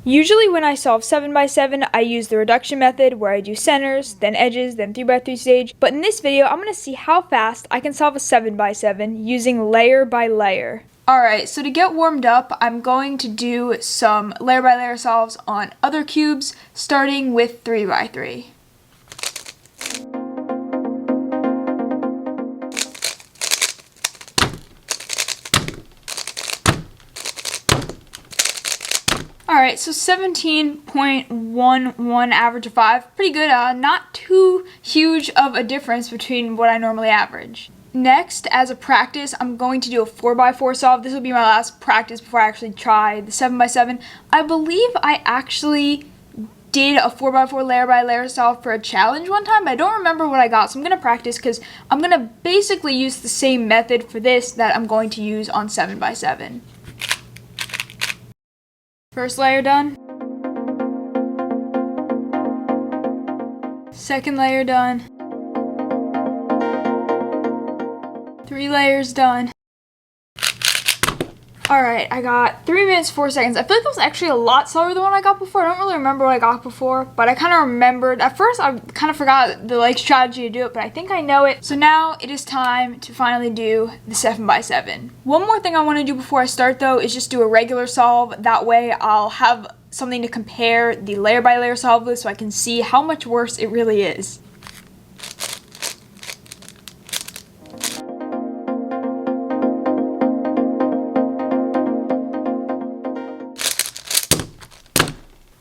Usually when I solve 7 by 7, I use the reduction method where I do centers, then edges, then 3 by 3 stage. But in this video, I'm going to see how fast I can solve a 7 by 7 using layer by layer. Alright, so to get warmed up, I'm going to do some layer by layer solves on other cubes, starting with 3 by 3. Alright, so 17.11 average of 5. Pretty good, not too huge of a difference between what I normally average. Next, as a practice, I'm going to do a 4 by 4 solve. This will be my last practice before I actually try the 7 by 7. I believe I actually did a 4 by 4 layer by layer solve for a challenge one time, but I don't remember what I got, so I'm going to practice because I'm going to basically use the same method for this that I'm going to use on 7 by 7. First layer done. Second layer done. 3 layers done. Alright, I got 3 minutes 4 seconds. I feel like that was actually a lot slower than what I got before. I don't really remember what I got before, but I kind of remembered. At first, I kind of forgot the strategy to do it, but I think I know it. So now it is time to finally do the 7 by 7. One more thing I want to do before I start though is just do a regular solve. That way I'll have something to compare the layer by layer solve with so I can see how much worse it really is.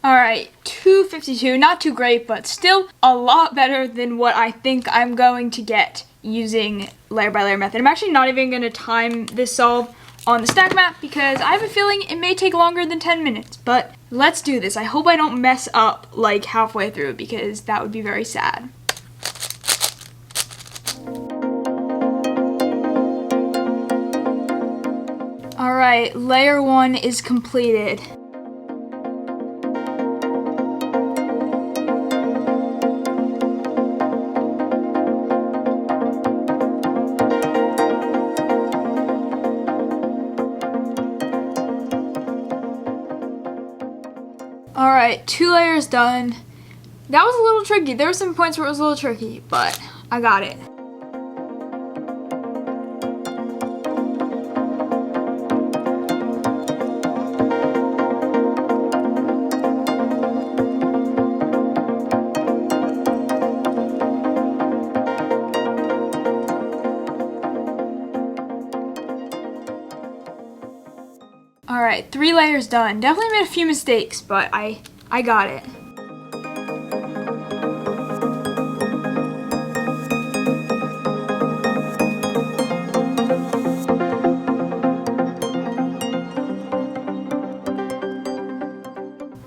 Alright, 252, not too great, but still a lot better than what I think I'm going to get using layer by layer method. I'm actually not even going to time this solve on the stack map because I have a feeling it may take longer than 10 minutes, but let's do this. I hope I don't mess up like halfway through because that would be very sad. Alright, layer 1 is completed. Alright, 2 layers done. That was a little tricky. There were some points where it was a little tricky, but I got it. Alright, 3 layers done. Definitely made a few mistakes, but I got it.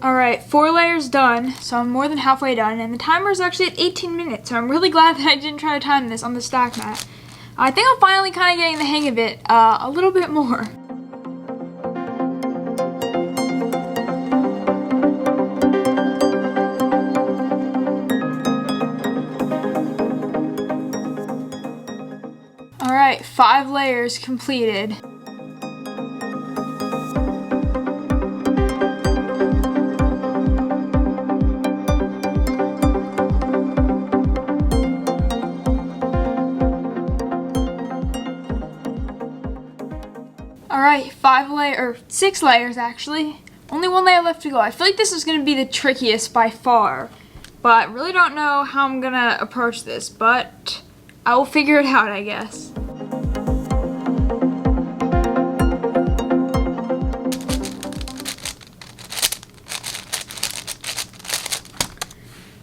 Alright, 4 layers done, so I'm more than halfway done, and the timer is actually at 18 minutes, so I'm really glad that I didn't try to time this on the stack mat. I think I'm finally kind of getting the hang of it a little bit more. Alright, 5 layers completed. Alright, 6 layers actually. Only 1 layer left to go. I feel like this is going to be the trickiest by far, but I really don't know how I'm going to approach this, but I will figure it out, I guess.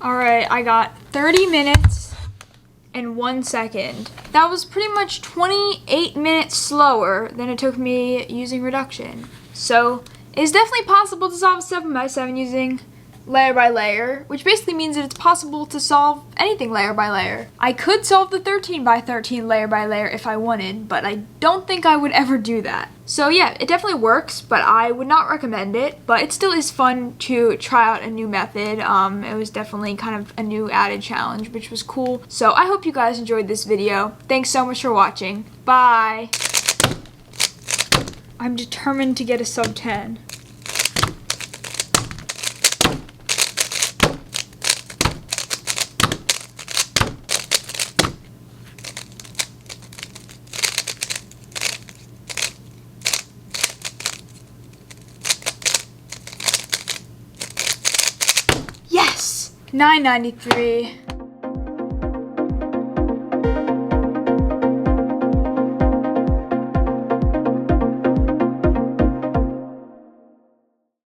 Alright, I got 30 minutes and 1 second. That was pretty much 28 minutes slower than it took me using reduction. So it's definitely possible to solve a 7 by 7 using layer by layer, which basically means that it's possible to solve anything layer by layer. I could solve the 13 by 13 layer by layer if I wanted, but I don't think I would ever do that. So yeah, it definitely works, but I would not recommend it, but it still is fun to try out a new method. It was definitely kind of a new added challenge, which was cool. So I hope you guys enjoyed this video. Thanks so much for watching. Bye! I'm determined to get a sub 10. 993.